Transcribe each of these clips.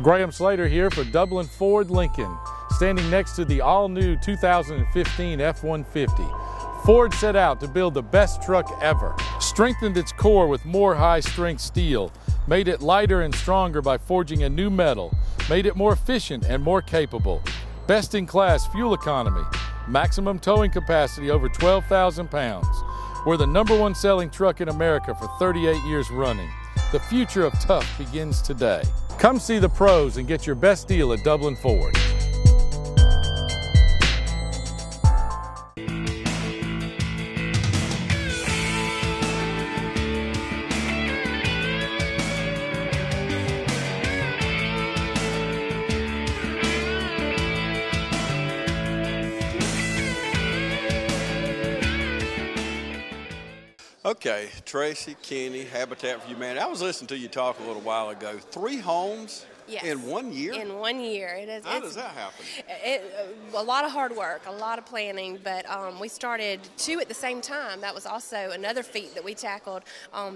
Graham Slater here for Dublin Ford Lincoln, standing next to the all-new 2015 F-150. Ford set out to build the best truck ever, strengthened its core with more high-strength steel, made it lighter and stronger by forging a new metal, made it more efficient and more capable, best-in-class fuel economy, maximum towing capacity over 12,000 pounds. We're the #1 selling truck in America for 38 years running. The future of tough begins today. Come see the pros and get your best deal at Dublin Ford. Okay, Tracy, Kenny, Habitat for Humanity. I was listening to you talk a little while ago. 3 homes in 1 year? In 1 year. How does that happen? A lot of hard work, a lot of planning, but we started 2 at the same time. That was also another feat that we tackled,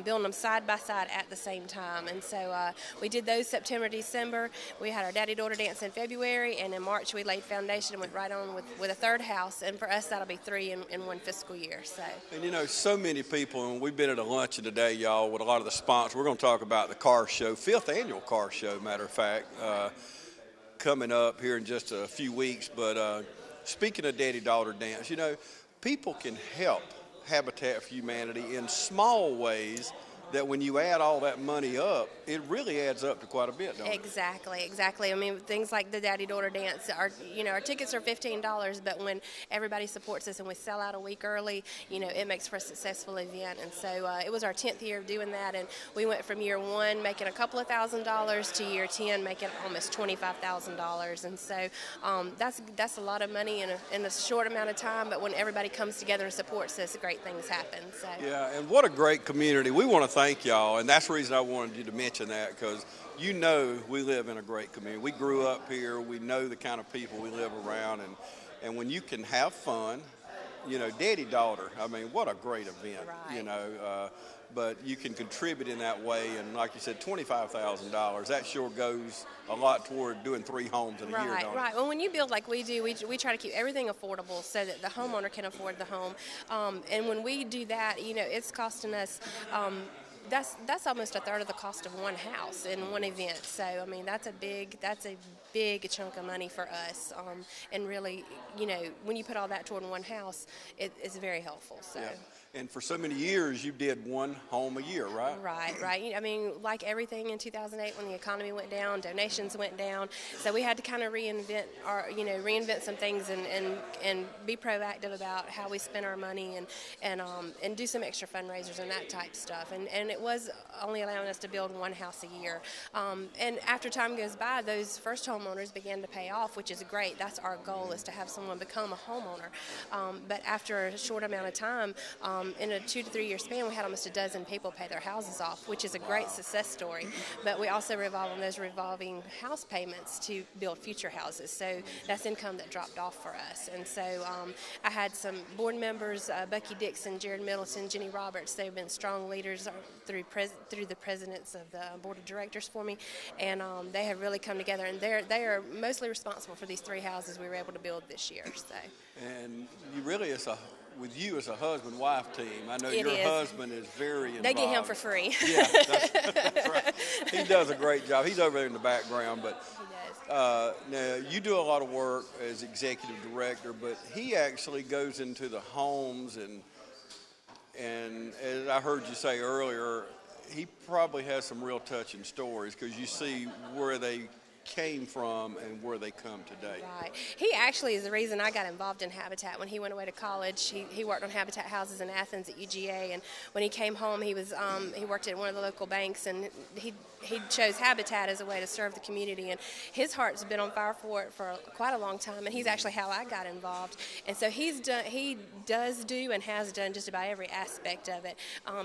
building them side by side at the same time. And so we did those September, December. We had our daddy-daughter dance in February, and in March we laid foundation and went right on with a 3rd house. And for us, that'll be 3 in 1 fiscal year. So. And you know, so many people, and we've been at a luncheon today, y'all, with a lot of the sponsors. We're going to talk about the car show, 5th annual car show, matter of fact. Coming up here in just a few weeks. But speaking of daddy-daughter dance, you know, people can help Habitat for Humanity in small ways that when you add all that money up, it really adds up to quite a bit, don't it? Exactly. I mean, things like the daddy-daughter dance, our tickets are $15, but when everybody supports us and we sell out a week early, you know, it makes for a successful event. And so it was our 10th year of doing that, and we went from year 1 making a couple of $1,000s to year 10 making almost $25,000. And so that's a lot of money in a short amount of time, but when everybody comes together and supports us, great things happen. So. Yeah, and what a great community. We want to thank y'all, and that's the reason I wanted you to mention that, because you know we live in a great community. We grew up here. We know the kind of people we live around, and when you can have fun, you know, daddy-daughter, I mean, what a great event, right. You know, but you can contribute in that way, and like you said, $25,000, that sure goes a lot toward doing 3 homes in a year, don't it? Right. Well, when you build like we do, we try to keep everything affordable so that the homeowner can afford the home, and when we do that, you know, it's costing us that's almost a third of the cost of 1 house in 1 event. So I mean, that's a big chunk of money for us. And really, you know, when you put all that toward 1 house, it's very helpful. So. Yeah. And for so many years, you did 1 home a year, right? Right. I mean, like everything in 2008, when the economy went down, donations went down, so we had to kind of reinvent some things and be proactive about how we spend our money and do some extra fundraisers and that type stuff. And it was only allowing us to build 1 house a year. And after time goes by, those first homeowners began to pay off, which is great. That's our goal, is to have someone become a homeowner. But after a short amount of time, in a 2 to 3 year span, we had almost a dozen people pay their houses off, which is a great success story. But we also revolve on those revolving house payments to build future houses. So that's income that dropped off for us. And so I had some board members, Bucky Dixon, Jared Middleton, Jenny Roberts. They've been strong leaders through the presidents of the board of directors for me, and they have really come together. And they are mostly responsible for these 3 houses we were able to build this year. So. And you really, with you as a husband-wife team, I know your husband is very involved. They get him for free. Yeah, that's right. He does a great job. He's over there in the background, but he does. Now you do a lot of work as executive director, but he actually goes into the homes, and as I heard you say earlier, he probably has some real touching stories, because you see where they came from and where they come today. Right. He actually is the reason I got involved in Habitat. When he went away to college, he worked on Habitat houses in Athens at UGA, and when he came home, he worked at one of the local banks, and he chose Habitat as a way to serve the community, and his heart's been on fire for it for quite a long time, and he's actually how I got involved. And so he does do and has done just about every aspect of it.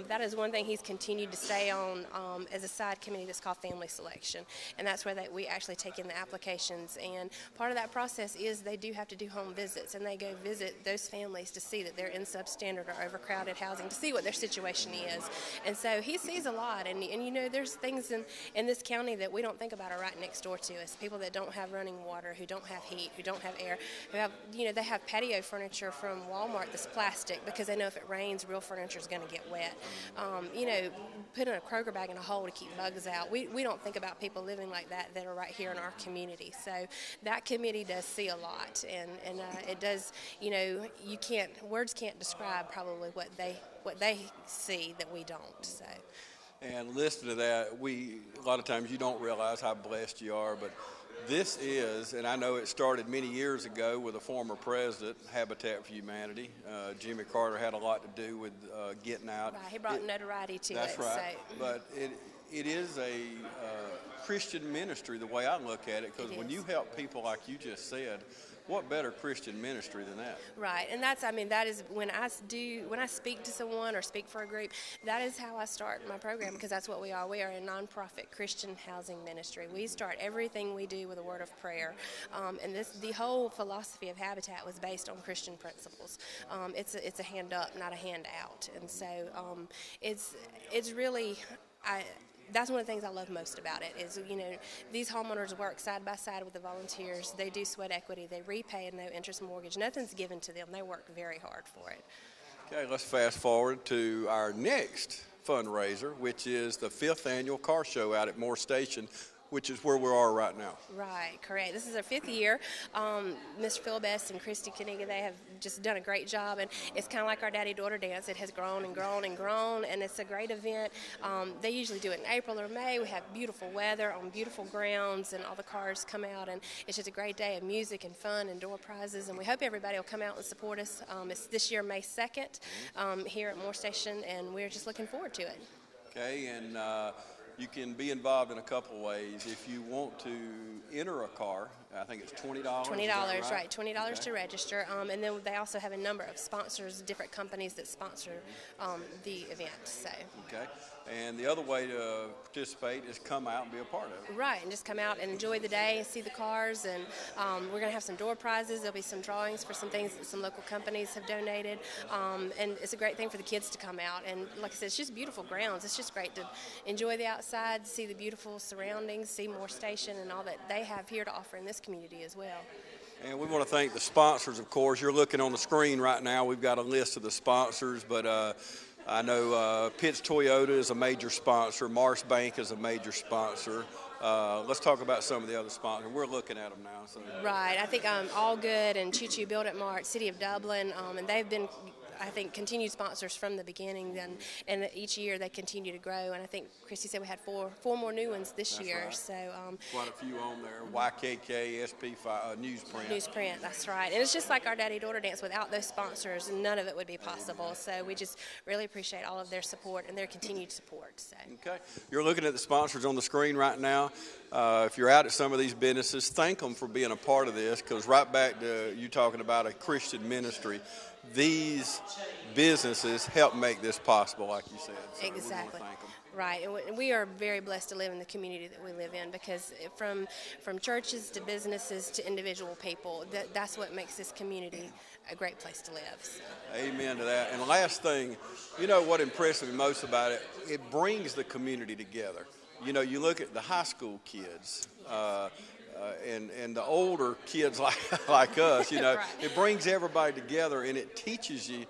That is one thing he's continued to stay on as a side committee that's called Family Selection, and that's where we actually they take in the applications, and part of that process is they do have to do home visits, and they go visit those families to see that they're in substandard or overcrowded housing, to see what their situation is. And so he sees a lot, and you know, there's things in this county that we don't think about are right next door to us. People that don't have running water, who don't have heat, who don't have air, who have, you know, they have patio furniture from Walmart that's plastic because they know if it rains, real furniture is going to get wet. You know, putting a Kroger bag in a hole to keep bugs out. We don't think about people living like that are right here in our community. So that committee does see a lot, and it does, you know, words can't describe probably what they see that we don't. So. And listening to that, a lot of times you don't realize how blessed you are, but this is, and I know it started many years ago with a former president, Habitat for Humanity. Jimmy Carter had a lot to do with getting out. Right, he brought notoriety to it. That's right. So. But it is a Christian ministry the way I look at it, because when you help people like you just said, what better Christian ministry than that? Right, and that is when I speak to someone or speak for a group, that is how I start my program, because that's what we are. We are a nonprofit Christian housing ministry. We start everything we do with a word of prayer, and the whole philosophy of Habitat was based on Christian principles. It's a hand up, not a hand out, and so it's really. That's one of the things I love most about it is, you know, these homeowners work side by side with the volunteers. They do sweat equity. They repay a no-interest mortgage. Nothing's given to them. They work very hard for it. Okay, let's fast forward to our next fundraiser, which is the 5th annual car show out at Moore Station, which is where we are right now. Right, correct. This is our 5th year. Mr. Phil Best and Christy Kaniga, they have just done a great job, and it's kind of like our daddy-daughter dance. It has grown and grown and grown, and it's a great event. They usually do it in April or May. We have beautiful weather on beautiful grounds, and all the cars come out, and it's just a great day of music and fun and door prizes, and we hope everybody will come out and support us. It's this year, May 2nd, here at Moore Station, and we're just looking forward to it. Okay, and you can be involved in a couple ways. If you want to enter a car, I think it's $20. $20, right? $20 to register. And then they also have a number of sponsors, different companies that sponsor the event. So. Okay. And the other way to participate is come out and be a part of it. Right, and just come out and enjoy the day and see the cars. And we're going to have some door prizes. There'll be some drawings for some things that some local companies have donated. And it's a great thing for the kids to come out. And like I said, it's just beautiful grounds. It's just great to enjoy the outside, see the beautiful surroundings, see Moore Station and all that they have here to offer in this community as well. And we want to thank the sponsors, of course. You're looking on the screen right now. We've got a list of the sponsors, but I know Pitts Toyota is a major sponsor. Marsh Bank is a major sponsor. Let's talk about some of the other sponsors. We're looking at them now. So. Right. I think All Good and Choo Choo Build It Mart, City of Dublin, and they've been, I think, continued sponsors from the beginning, and each year they continue to grow. And I think Christy said we had four more new ones this year. Right. So quite a few on there. YKK, SP5, Newsprint. Newsprint, that's right. And it's just like our daddy-daughter dance. Without those sponsors, none of it would be possible. So we just really appreciate all of their support and their continued support. So. Okay. You're looking at the sponsors on the screen right now. If you're out at some of these businesses, thank them for being a part of this, because right back to you talking about a Christian ministry, these businesses help make this possible, like you said. So exactly. We thank them. Right, and we are very blessed to live in the community that we live in, because from churches to businesses to individual people, that's what makes this community a great place to live. So. Amen to that. And the last thing, you know what impressed me most about it? It brings the community together. You know, you look at the high school kids and the older kids like us, you know, right. It brings everybody together, and it teaches you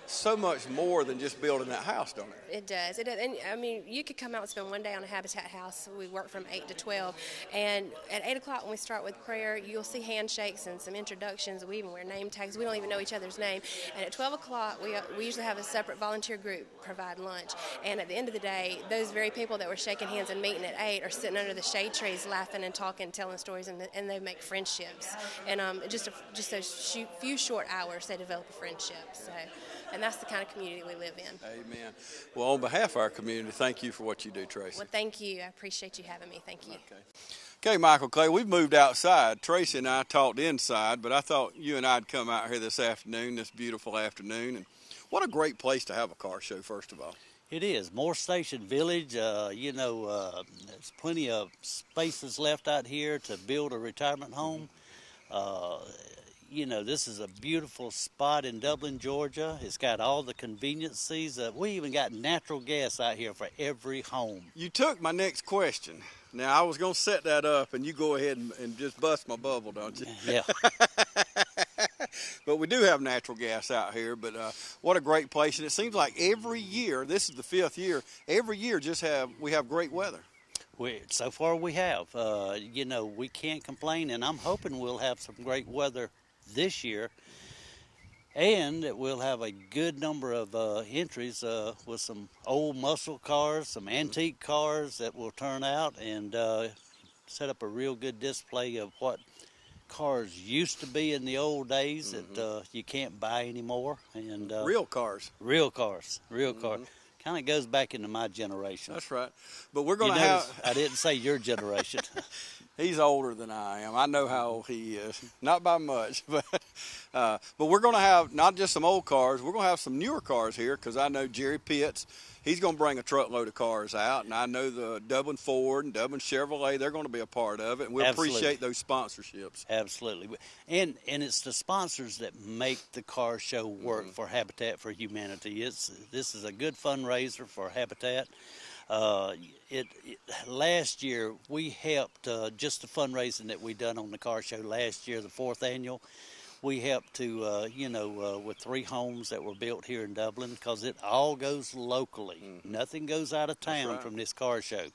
so much more than just building that house, don't it? It does. It does. And I mean, you could come out and spend one day on a Habitat house. We work from 8 to 12. And at 8 o'clock when we start with prayer, you'll see handshakes and some introductions. We even wear name tags. We don't even know each other's name. And at 12 o'clock, we usually have a separate volunteer group provide lunch. And at the end of the day, those very people that were shaking hands and meeting at 8 are sitting under the shade trees laughing and talking, telling stories, and they make friendships. And just those few short hours, they develop a friendship. So. And that's the kind of community we live in. Amen. Well, on behalf of our community, thank you for what you do, Tracy. Well, thank you. I appreciate you having me. Thank you. Okay, Michael Clay, we've moved outside. Tracy and I talked inside, but I thought you and I'd come out here this afternoon, this beautiful afternoon. And what a great place to have a car show, first of all. It is. Moore Station Village, there's plenty of spaces left out here to build a retirement home. This is a beautiful spot in Dublin, Georgia. It's got all the conveniences. We even got natural gas out here for every home. You took my next question. Now, I was going to set that up, and you go ahead and just bust my bubble, don't you? Yeah. But we do have natural gas out here, but what a great place. And it seems like every year, this is the 5th year, every year we have great weather. So far we have. We can't complain, and I'm hoping we'll have some great weather this year, and that we'll have a good number of entries with some old muscle cars, some antique cars that will turn out and set up a real good display of what cars used to be in the old days that you can't buy anymore. And real cars. Kind of goes back into my generation. That's right. But we're going to have... I didn't say your generation. He's older than I am. I know how old he is. Not by much. But we're going to have not just some old cars. We're going to have some newer cars here because I know Jerry Pitts, he's going to bring a truckload of cars out. And I know the Dublin Ford and Dublin Chevrolet, they're going to be a part of it. And we appreciate those sponsorships. Absolutely. And it's the sponsors that make the car show work for Habitat for Humanity. This is a good fundraiser for Habitat. Last year we helped just the fundraising that we done on the car show last year, the 4th annual. We helped to with 3 homes that were built here in Dublin because it all goes locally. Nothing goes out of town from this car show.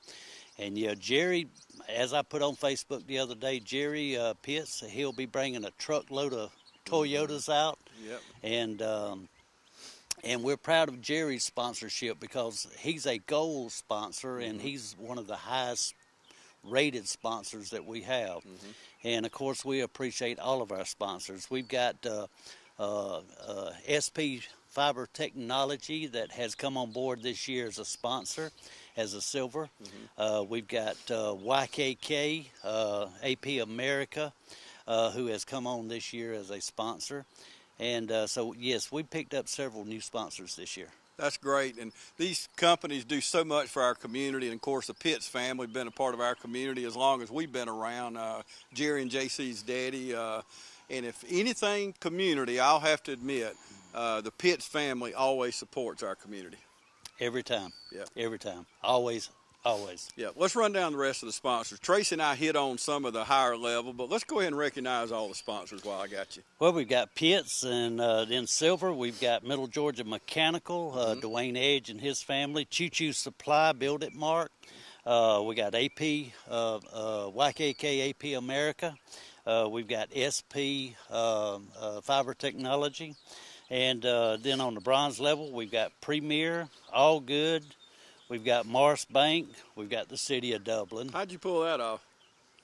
And Jerry, as I put on Facebook the other day, Jerry Pitts, he'll be bringing a truckload of Toyotas out. Yep. And we're proud of Jerry's sponsorship because he's a gold sponsor and he's one of the highest rated sponsors that we have. And of course we appreciate all of our sponsors. We've got SP Fiber Technology that has come on board this year as a sponsor, as a silver. We've got YKK, AP America, who has come on this year as a sponsor. And so, yes, we picked up several new sponsors this year. That's great. And these companies do so much for our community. And, of course, the Pitts family have been a part of our community as long as we've been around. Jerry and JC's daddy. And if anything community, I'll have to admit, the Pitts family always supports our community. Every time. Yeah. Every time. Always. Always. Yeah, let's run down the rest of the sponsors. Tracy and I hit on some of the higher level, but let's go ahead and recognize all the sponsors while I got you. Well, we've got Pitts, and in silver, we've got Middle Georgia Mechanical, Dwayne Edge and his family, Choo Choo Supply, Build It Mark. We got AP, YKK AP America. We've got SP Fiber Technology. And then on the bronze level, we've got Premier, All Good. We've got Morris Bank. We've got the City of Dublin. How'd you pull that off?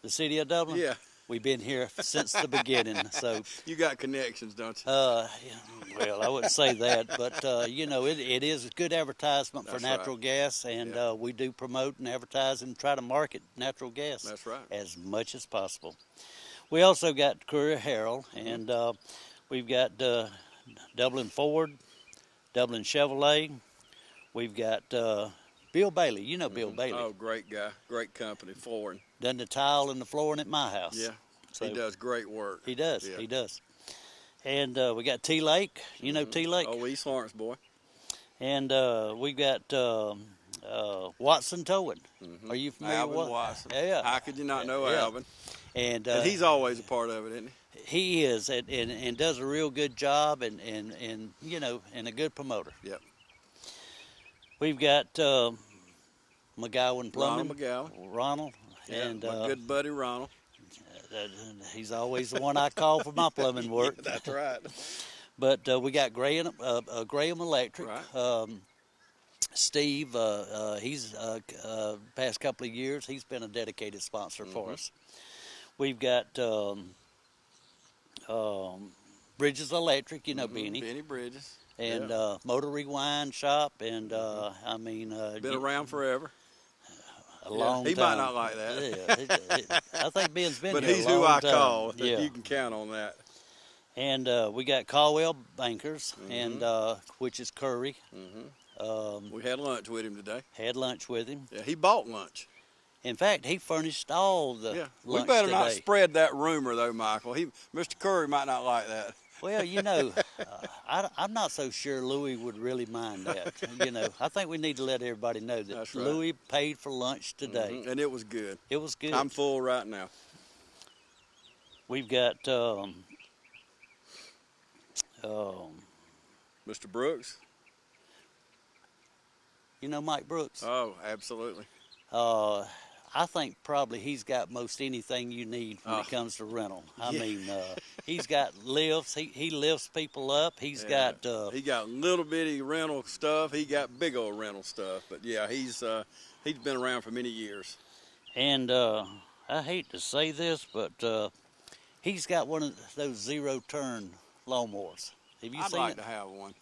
The City of Dublin? Yeah. We've been here since the beginning. So you got connections, don't you? Well, I wouldn't say that, but it is a good advertisement for natural gas, and we do promote and advertise and try to market natural gas. That's right. As much as possible. We also got Courier Herald, and we've got Dublin Ford, Dublin Chevrolet. We've got Bill Bailey. You know Bill Bailey. Oh, great guy. Great company, flooring. Done the tile and the flooring at my house. Yeah, so he does great work. He does, he does. And we got T-Lake. You know T-Lake? Oh, East Lawrence boy. And we got Watson Towing. Mm-hmm. Are you familiar Alvin with Watson? Yeah. How could you not know Alvin? And he's always a part of it, isn't he? He is, and does a real good job, and a good promoter. Yep. We've got McGowan Plumbing. Ronald. Yeah, and my good buddy Ronald. He's always the one I call for my plumbing work. Yeah, that's right. But we got Graham Electric. Right. Steve, he's past couple of years, he's been a dedicated sponsor for us. We've got Bridges Electric, Benny. Benny Bridges. And Motor Rewind Shop, and been around forever. A long time. He might not like that. Yeah, I think Ben's been but here he's a long who I time. call. Yeah. You can count on that. And we got Caldwell Bankers, and which is Curry. We had lunch with him today. Had lunch with him. Yeah, he bought lunch. In fact, he furnished all the lunch We better today. not spread that rumor, though, Michael. Mr. Curry might not like that. Well, I'm not so sure Louis would really mind that. I think we need to let everybody know that That's right. Louis paid for lunch today. Mm-hmm. And it was good. It was good. I'm full right now. We've got Mr. Brooks? Mike Brooks. Oh, absolutely. I think probably he's got most anything you need when it comes to rental. I mean, he's got lifts. He lifts people up. He's got he got little bitty rental stuff. He got big old rental stuff. But yeah, he's been around for many years. And I hate to say this, but he's got one of those zero-turn lawnmowers. Have you I'd seen like it? to have one.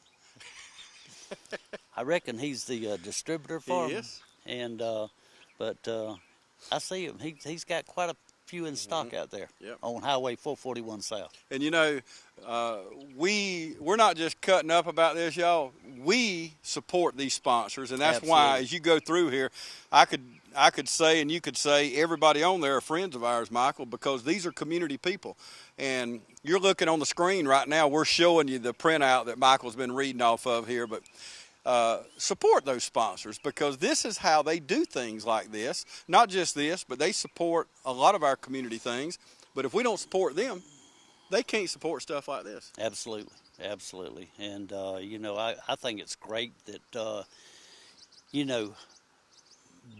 I reckon he's the distributor for He them. is. And but I see him. He's got quite a few in stock out there on Highway 441 South. And we're not just cutting up about this, y'all. We support these sponsors, and that's why as you go through here, I could say, and you could say, everybody on there are friends of ours, Michael, because these are community people. And you're looking on the screen right now. We're showing you the printout that Michael's been reading off of here, but support those sponsors, because this is how they do things like this. Not just this, but they support a lot of our community things. But if we don't support them, they can't support stuff like this. Absolutely. And, I think it's great that,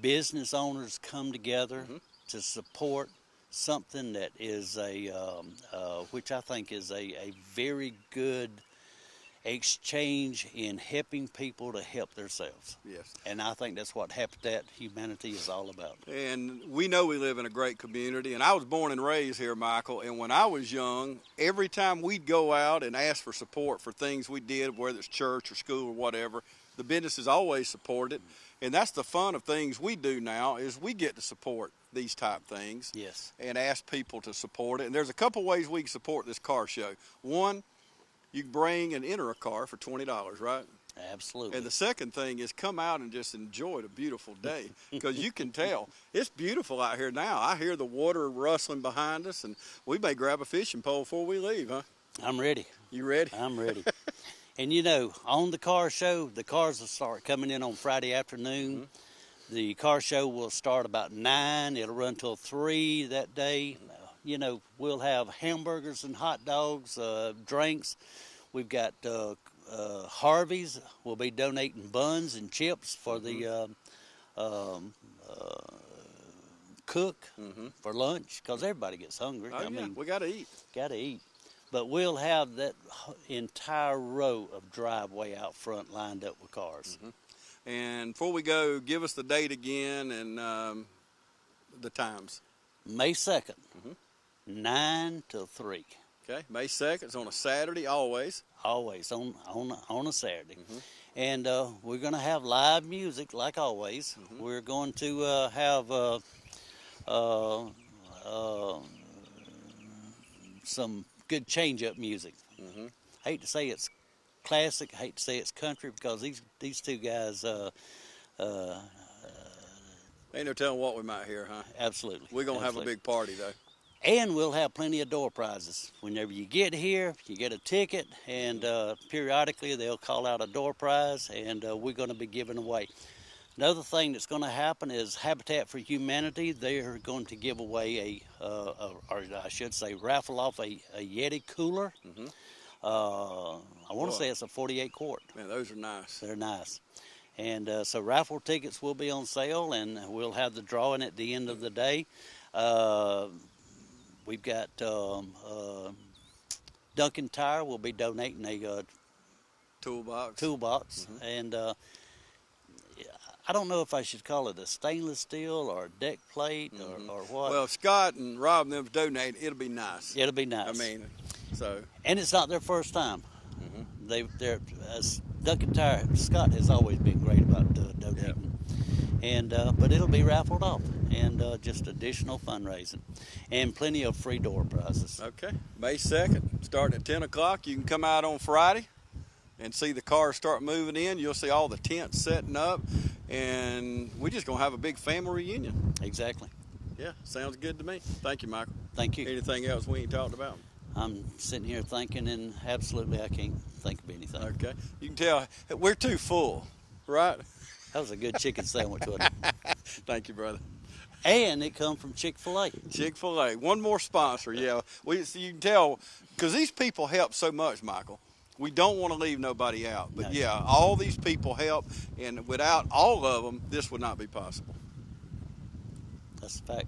business owners come together to support something that is which I think is a very good exchange in helping people to help themselves. Yes. And I think that's what Habitat Humanity is all about. And we know we live in a great community. And I was born and raised here, Michael. And when I was young, every time we'd go out and ask for support for things we did, whether it's church or school or whatever, the businesses always supported it. And that's the fun of things we do now, is we get to support these type things. Yes. And ask people to support it. And there's a couple ways we can support this car show. One, you can bring and enter a car for $20, right? Absolutely. And the second thing is come out and just enjoy the beautiful day, because you can tell it's beautiful out here now. I hear the water rustling behind us, and we may grab a fishing pole before we leave, huh? I'm ready. You ready? I'm ready. And on the car show, the cars will start coming in on Friday afternoon. The car show will start about 9. It'll run till 3 that day. We'll have hamburgers and hot dogs, drinks. We've got Harvey's. We'll be donating buns and chips for the cook for lunch, because everybody gets hungry. Oh, yeah, we got to eat. Got to eat. But we'll have that entire row of driveway out front lined up with cars. And before we go, give us the date again and the times. May 2nd, 9 till 3. Okay, May 2nd. It's on a Saturday, always. Always on a Saturday. And we're going to have live music, like always. We're going to have some good change-up music. Hate to say it's classic. Hate to say it's country, because these two guys. Ain't no telling what we might hear, huh? Absolutely. We're going to have a big party, though. And we'll have plenty of door prizes. Whenever you get here, you get a ticket, and periodically they'll call out a door prize, and we're going to be giving away. Another thing that's going to happen is Habitat for Humanity. They are going to give away or I should say, raffle off a Yeti cooler. I want to say it's a 48 quart. Man, those are nice. They're nice. And so raffle tickets will be on sale, and we'll have the drawing at the end of the day. We've got Duncan Tire will be donating a toolbox. And I don't know if I should call it a stainless steel or a deck plate or what. Well, if Scott and Rob and them donate, it'll be nice. It'll be nice. I mean, so. And it's not their first time. They're Duncan Tire. Scott has always been great about donating. And but it'll be raffled off, and just additional fundraising, and plenty of free door prizes. Okay, May 2nd, starting at 10 o'clock. You can come out on Friday, and see the cars start moving in. You'll see all the tents setting up, and we're just going to have a big family reunion. Exactly. Yeah, sounds good to me. Thank you, Michael. Thank you. Anything else we ain't talked about? I'm sitting here thinking, and absolutely I can't think of anything. Okay. You can tell we're too full, right? That was a good chicken sandwich, wasn't it? Thank you, brother. And it come from Chick-fil-A. Chick-fil-A. One more sponsor, yeah. You can tell, because these people help so much, Michael. We don't want to leave nobody out. But, No. yeah, all these people help, and without all of them, this would not be possible. That's a fact.